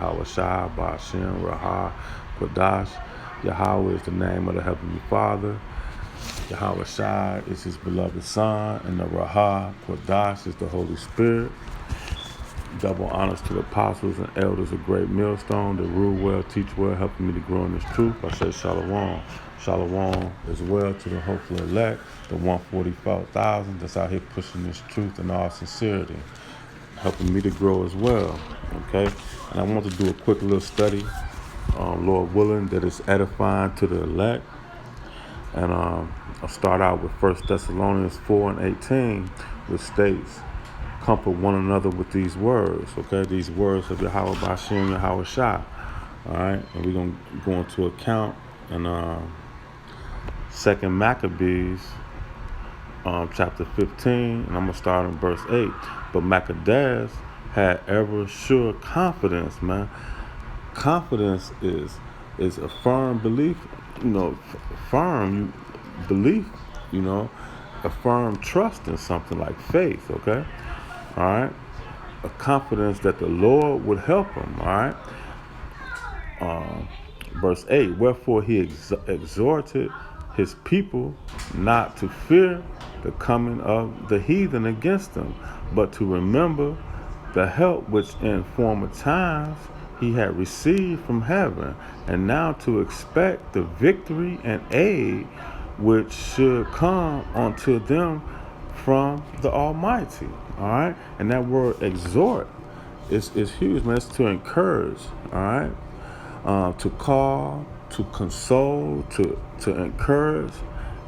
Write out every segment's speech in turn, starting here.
Yahweh Shai, Ba'ashem, Rahah, Kodash. Yahweh is the name of the Heavenly Father. Yahweh Shai is his beloved Son, and the Rahah, Kodash, is the Holy Spirit. Double honors to the apostles and elders of Great Millstone that rule well, teach well, helping me to grow in this truth. I say Shalom. Shalom as well to the hopeful elect, the 144,000 that's out here pushing this truth in all sincerity, helping me to grow as well. Okay? And I want to do a quick little study, Lord willing, that is edifying to the elect. And I'll start out with 1 Thessalonians 4 and 18, which states, comfort one another with these words, okay? These words of Yahweh Ba'ashem, Yahweh Shai. All right? And we're going to go into account in 2 Maccabees, chapter 15, and I'm going to start in verse 8. But Maccabees had ever sure confidence, man. Confidence is a firm belief, firm belief, a firm trust in something like faith, okay? All right? A confidence that the Lord would help him, all right? Verse 8, wherefore he exhorted his people not to fear the coming of the heathen against them, but to remember the help which in former times he had received from heaven, and now to expect the victory and aid which should come unto them from the Almighty. All right? And that word exhort is huge, man. It's to encourage, all right? To call, to console, to encourage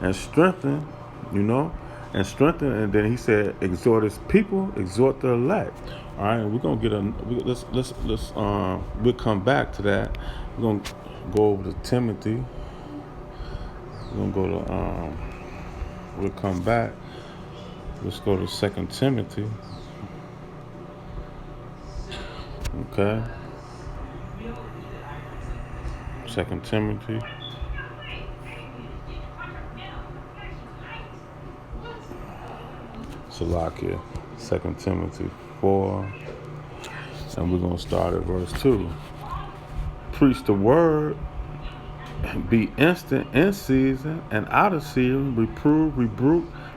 and strengthen, and then he said, exhort his people, exhort the elect. All right, we're gonna get we'll come back to that. We're gonna go over to Timothy. We're gonna go to we'll come back. Let's go to 2 Timothy. Okay. 2 Timothy. Salakia. 2 Timothy 4. And we're going to start at verse 2. Preach the word, be instant in season and out of season, reprove,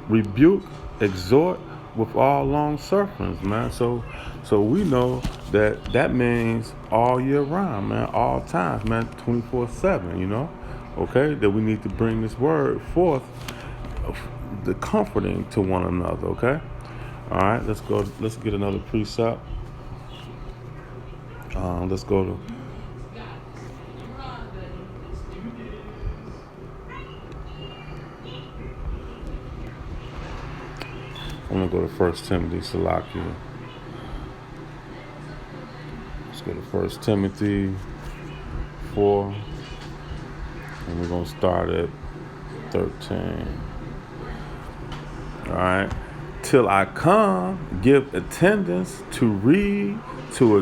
rebuke, exhort with all long sufferings, man. So we know that means all year round, man, all times, man, 24/7, okay? That we need to bring this word forth, the comforting to one another, okay? All right, let's get another precept. Let's go to I'm going to go to 1 Timothy, Salakia. Let's go to 1 Timothy 4. And we're going to start at 13. All right. Till I come, give attendance to read, to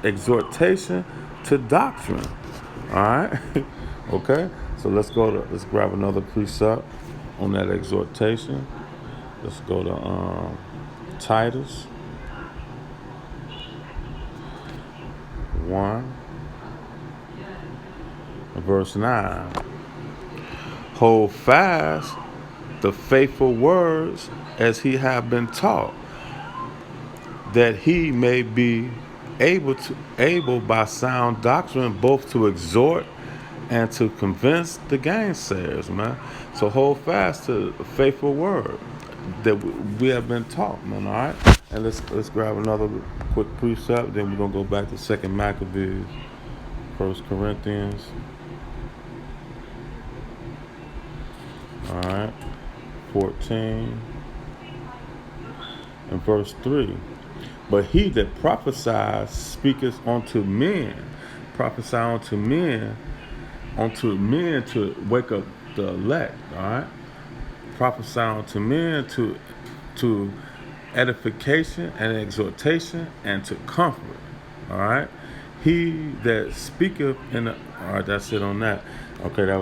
exhortation, to doctrine. All right. Okay. So let's grab another precept on that exhortation. Let's go to Titus 1, verse 9. Hold fast the faithful words as he have been taught, that he may be able by sound doctrine both to exhort and to convince the gainsayers, man. So hold fast to the faithful word that we have been taught, man. All right, and let's grab another quick precept. Then we're gonna go back to 2 Maccabees, 1 Corinthians. All right, 14 and verse 3. But he that prophesies speaketh unto men, prophesy unto men to wake up the elect. All right. Prophesy unto men to edification and exhortation and to comfort. All right. He that speaketh in the, all right, that's it on that. Okay, that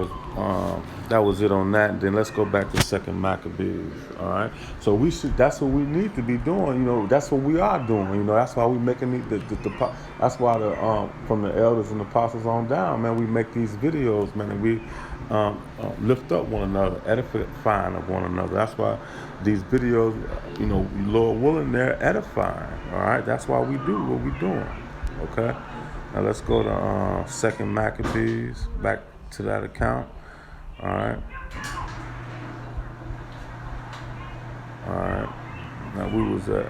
was it on that. Then let's go back to Second Maccabees. All right, so we should. That's what we need to be doing. You know, that's what we are doing. You know, that's why we making that's why the from the elders and apostles on down, man, we make these videos, man, and we lift up one another, edifying of one another. That's why these videos, you know, Lord willing, they're edifying. All right, that's why we do what we're doing. Okay. Now let's go to Second Maccabees, back to that account. All right. All right. Now we was at,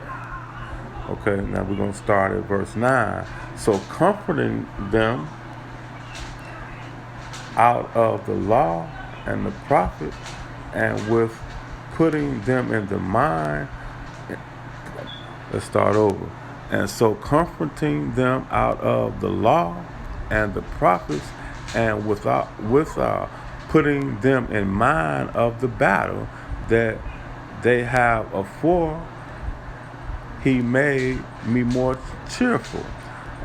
okay, now we're going to start at verse 9. So comforting them out of the law and the prophet, and with putting them in the mind, let's start over. And so comforting them out of the law and the prophets, and without putting them in mind of the battle that they have afore, he made me more cheerful.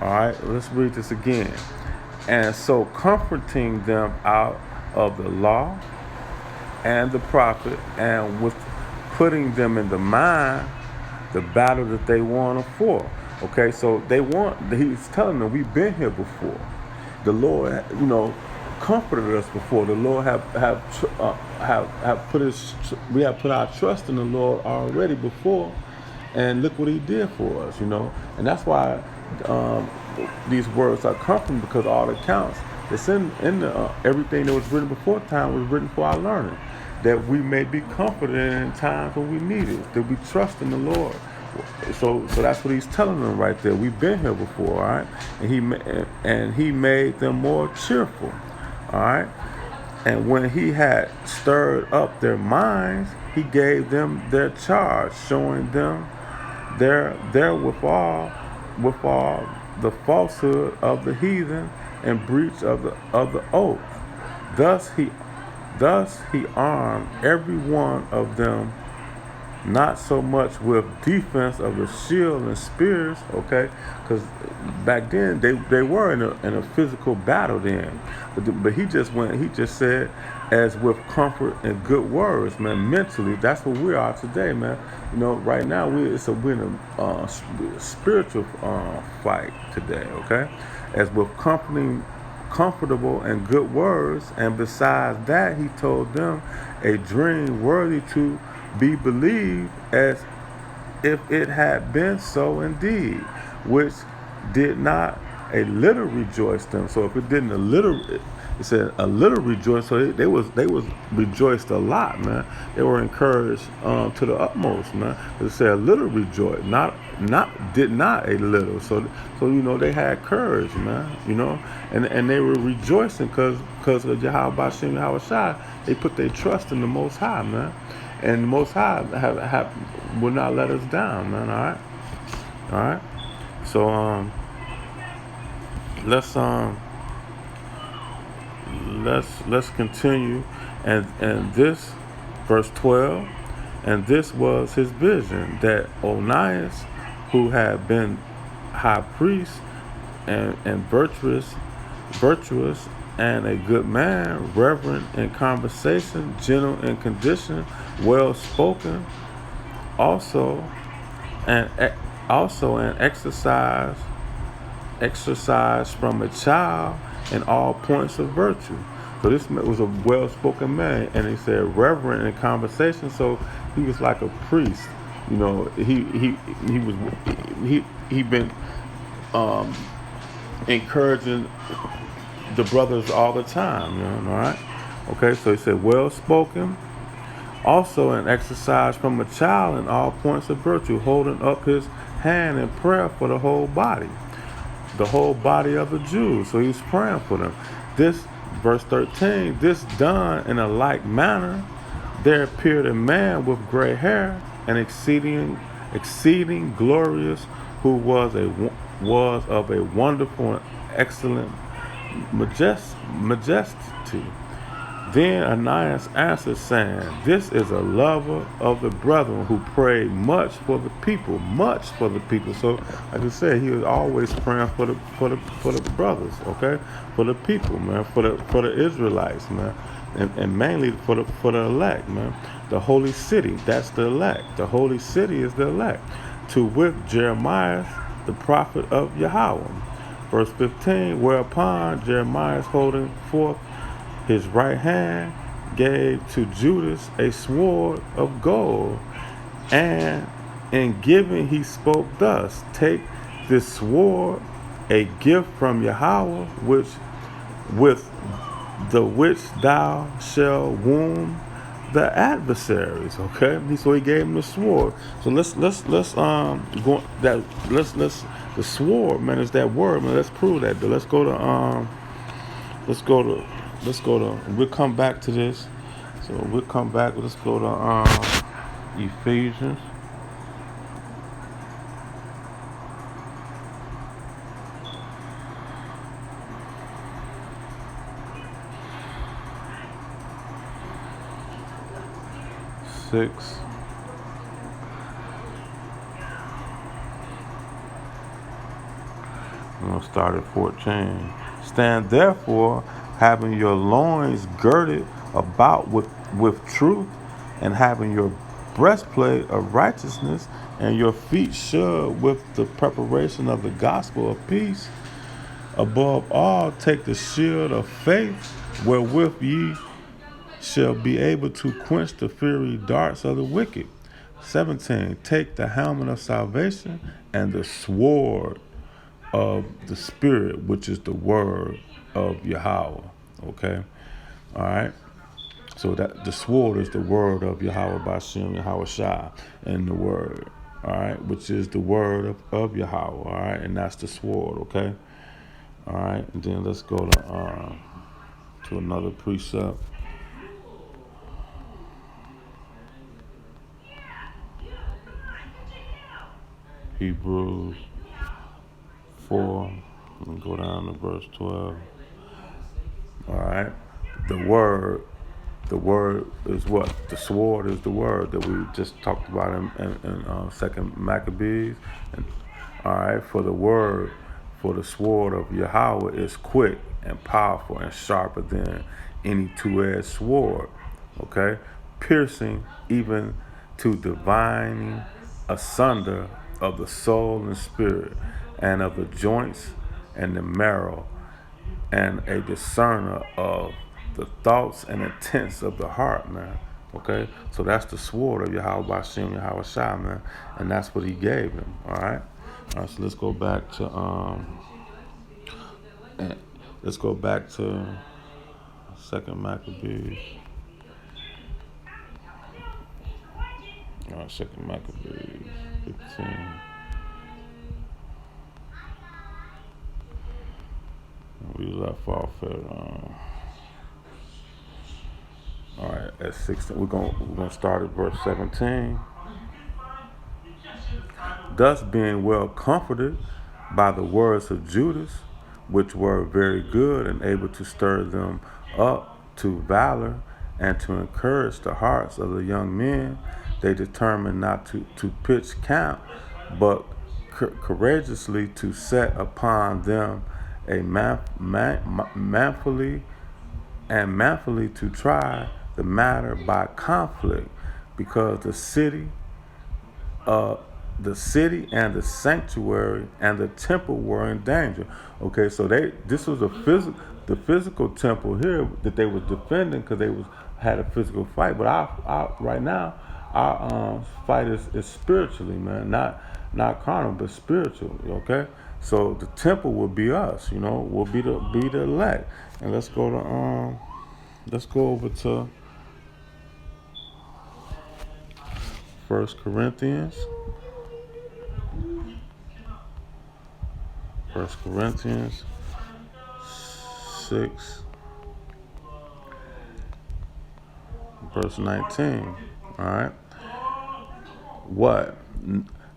All right, let's read this again. And so comforting them out of the law and the prophet, and with putting them in the mind the battle that they won for. Okay, so he's telling them, we've been here before. The Lord, you know, comforted us before. The Lord we have put our trust in the Lord already before, and look what he did for us, you know. And that's why these words are comforting, because all the counts, it's in the everything that was written before time was written for our learning, that we may be comforted in times when we need it, that we trust in the Lord. So that's what he's telling them right there. We've been here before, all right? And he made them more cheerful, all right? And when he had stirred up their minds, he gave them their charge, showing them therewithal the falsehood of the heathen and breach of the oath. Thus he armed every one of them, not so much with defense of the shield and spears, okay? Because back then they were in a physical battle then, but he just said, as with comfort and good words, man. Mentally, that's what we are today, man. You know, right now we're in a spiritual fight today, okay? As with comfortable and good words, and besides that, he told them a dream worthy to be believed, as if it had been so indeed, which did not a little rejoice them. So if it didn't a little, it said a little rejoice. So they was rejoiced a lot, man. They were encouraged to the utmost, man. It said a little rejoice, not a little. So you know, they had courage, man. You know, and they were rejoicing because of Yahweh Bashem Yahweh Shai. They put their trust in the Most High, man. And the Most High will not let us down, man. All right. So let's continue, and this verse 12, and this was his vision, that Onias, who had been high priest and virtuous and a good man, reverent in conversation, gentle in condition, well spoken, also and exercise from a child in all points of virtue. So this was a well-spoken man, and he said reverent in conversation. So he was like a priest, you know. He been encouraging the brothers all the time, you know, all right? Okay, so he said well-spoken, also an exercise from a child in all points of virtue, holding up his hand in prayer for the whole body of the Jews. So he's praying for them. This, verse 13, this done in a like manner, there appeared a man with gray hair and exceeding glorious, who was of a wonderful and excellent majesty. Then Ananias answered, saying, This is a lover of the brethren who prayed much for the people, much for the people. So, like I said, he was always praying for the brothers, okay, for the people, man, for the Israelites, man, and mainly for the elect, man. The holy city, that's the elect. The holy city is the elect. To wit, Jeremiah, the prophet of Yahweh. Verse 15, whereupon Jeremiah holding forth his right hand gave to Judas a sword of gold, and in giving he spoke thus, Take this sword, a gift from Yahweh, which with the which thou shalt wound the adversaries. Okay, so he gave him the sword. So let's go that let's the sword, man, is that word, man. Let's prove that. Let's go to we'll come back to this. So we'll come back. Let's go to Ephesians. Six. I'm gonna start at 14. Stand therefore, having your loins girded about with truth, and having your breastplate of righteousness, and your feet shod with the preparation of the gospel of peace. Above all, take the shield of faith, wherewith ye shall be able to quench the fiery darts of the wicked. 17. Take the helmet of salvation and the sword of the Spirit, which is the word of Yahweh. Okay? All right? So that the sword is the word of Yahweh Bashem, Yahweh Shai, and the word. All right? Which is the word of Yahweh. All right? And that's the sword. Okay? All right? And then let's go to another precept. Hebrews 4, and go down to verse 12. All right. The word is what? The sword is the word that we just talked about in Second Maccabees. And, all right. For the sword of Yahweh is quick and powerful and sharper than any two-edged sword. Okay. Piercing even to divining asunder of the soul and spirit, and of the joints and the marrow, and a discerner of the thoughts and intents of the heart, man. Okay, so that's the sword of Yahweh Bashem, Yahweh Shai, man, and that's what he gave him. All right, so let's go back to Second Maccabees. All right, Second Maccabees 15. We left off at 16. We're gonna start at verse 17. Thus, being well comforted by the words of Judas, which were very good and able to stir them up to valor and to encourage the hearts of the young men, they determined not to pitch camp, but courageously to set upon them a manfully to try the matter by conflict, because the city and the sanctuary and the temple were in danger. Okay, so this was the physical temple here that they was defending, because they had a physical fight. But our right now our fight is spiritually, man, not carnal, but spiritual. Okay, so the temple will be us, will be the elect. And let's go over to 1 Corinthians. 1 Corinthians 6, verse 19. All right. What?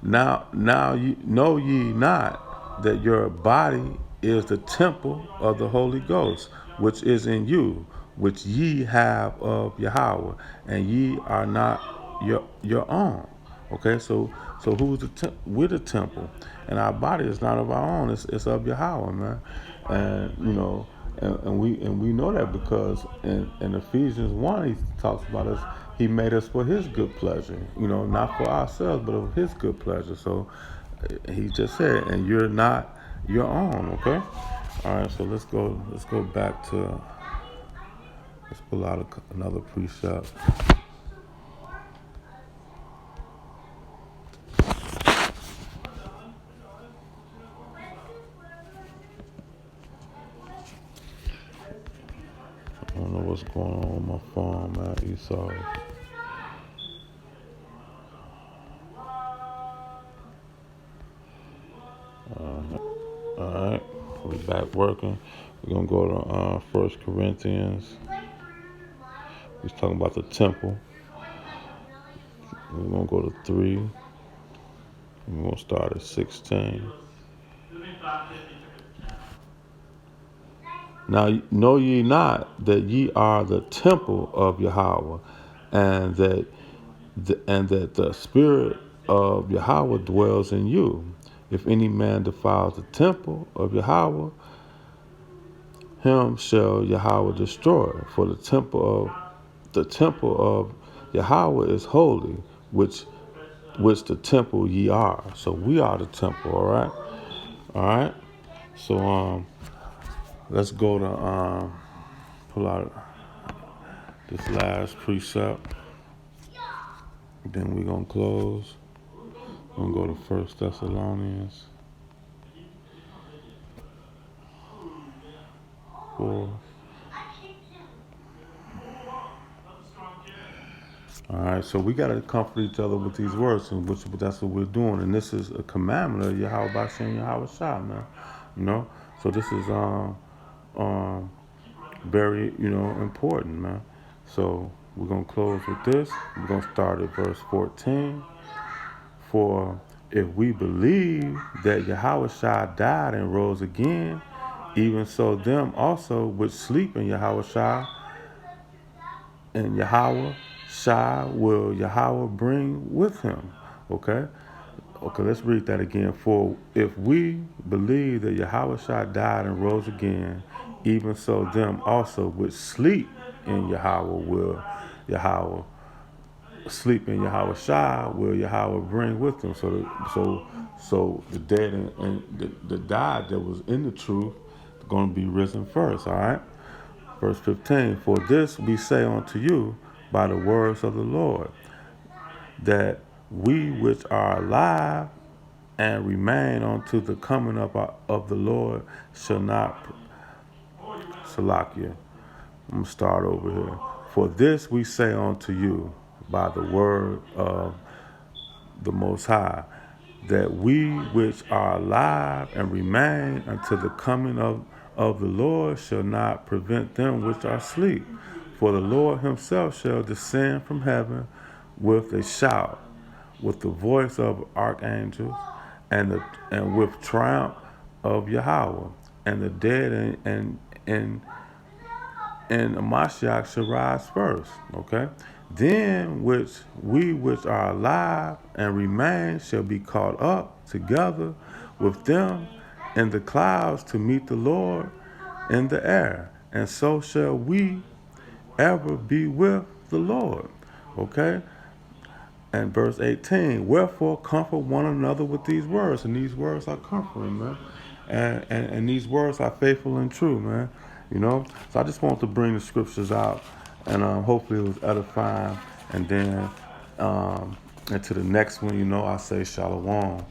Now you know ye not that your body is the temple of the Holy Ghost, which is in you, which ye have of Yahweh, and ye are not your own. Okay, so who's we're the temple, and our body is not of our own. It's of Yahweh, man. And and we know that because in Ephesians 1 he talks about us. He made us for his good pleasure, not for ourselves, but of his good pleasure. So he just said, and you're not your own. Okay. All right. So let's go back to. Let's pull out another precept. I don't know what's going on with my phone, man. Esau. All right, we're back working. We're gonna go to 1 Corinthians. He's talking about the temple. We're gonna go to 3. We're gonna start at 16. Now know ye not that ye are the temple of Yahweh, and that the Spirit of Yahweh dwells in you. If any man defiles the temple of Yahweh, him shall Yahweh destroy. For the temple of Yahweh is holy, which the temple ye are. So we are the temple. All right. So let's go to pull out this last precept. Then we're gonna close. We're gonna go to 1 Thessalonians 4. All right, so we got to comfort each other with these words, and that's what we're doing. And this is a commandment of Yahweh Bashem and Yahweh Shah, man. So this is very important, man. So we're gonna close with this. We're gonna start at verse 14. For if we believe that Yahweh Shah died and rose again, even so them also which sleep in Yahweh Shah and Yahweh Shah will Yahweh bring with him. Okay, let's read that again. For if we believe that Yahweh Shah died and rose again, even so them also which sleep in Yahweh will Yahweh sleep in Yahweh Shah will Yahweh bring with them. So the dead and the died that was in the truth are going to be risen first. All right. Verse 15. For this we say unto you by the words of the Lord, that we which are alive and remain unto the coming of the Lord shall not Salakia. I'm going to start over here. For this we say unto you by the word of the Most High, that we which are alive and remain until the coming of the Lord shall not prevent them which are asleep. For the Lord himself shall descend from heaven with a shout, with the voice of archangels, and with triumph of Yahweh, and the dead and Mashiach shall rise first. Okay? Then we which are alive and remain shall be caught up together with them in the clouds to meet the Lord in the air. And so shall we ever be with the Lord. Okay? And verse 18, wherefore comfort one another with these words. And these words are comforting, man. And these words are faithful and true, man. So I just wanted to bring the scriptures out, and hopefully it was edifying. And then into the next one, I say shalom.